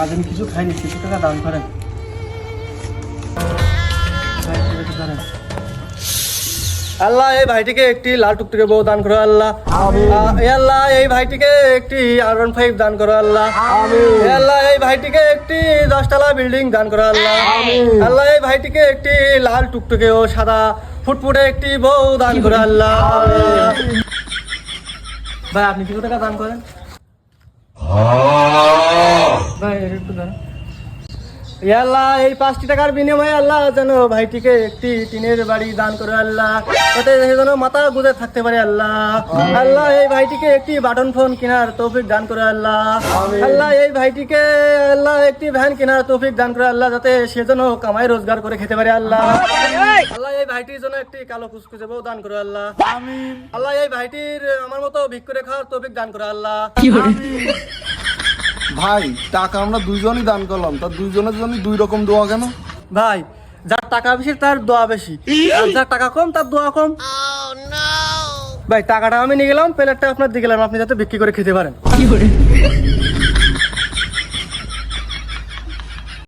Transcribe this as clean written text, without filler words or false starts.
আজ আমি কিছু খাইনি, কিছু টাকা দান করেন। আল্লাহ এই ভাইটিকে একটি লাল টুকটুকে বউ দান করো আল্লাহ। এ আল্লাহ এই ভাইটিকে একটি R15 দান করো আল্লাহ। এ আল্লাহ এই ভাইটিকে একটি 10 তলা বিল্ডিং দান করো আল্লাহ। আল্লাহ এই ভাইটিকে একটি লাল টুকটুকে ও সাদা ফুটফুটে একটি বউ দান করো আল্লাহ। ভাই আপনি কিছু টাকা দান করেন ভাই, একটু দাঁড়ান। আল্লাহ এই 5টি টাকার বিনিময়ে আল্লাহ যেন ভাইটিকে একটি টিনের বাড়ি দান করে আল্লাহ, তাতে যেন মাথা গুঁজে থাকতে পারে আল্লাহ। আল্লাহ এই ভাইটিকে একটি বাটন ফোন কেনার তৌফিক দান করে আল্লাহ। আল্লাহ এই ভাইটিকে আল্লাহ একটি ভ্যান কেনার তৌফিক দান করে আল্লাহ, যাতে সে যেন কামাই রোজগার করে খেতে পারে আল্লাহ। আল্লাহ এই ভাইটির জন্য একটি কালো কুচকুচে বউ দান করে আল্লাহ। আল্লাহ এই ভাইটির আমার মতো ভিক করে খাওয়ার তৌফিক দান করে আল্লাহ। ভাই টাকা আমরা দুইজনই দান করলাম, তার দুইজনের জন্য দুই রকম দোয়া কেন? ভাই যার টাকা বেশি তার দোয়া বেশি, আর যার টাকা কম তার দোয়া কম। ভাই টাকাটা আমি নিয়ে গেলাম, প্লেটটা আপনার দিয়ে গেলাম, আপনি যাতে বিক্রি করে খেতে পারেন।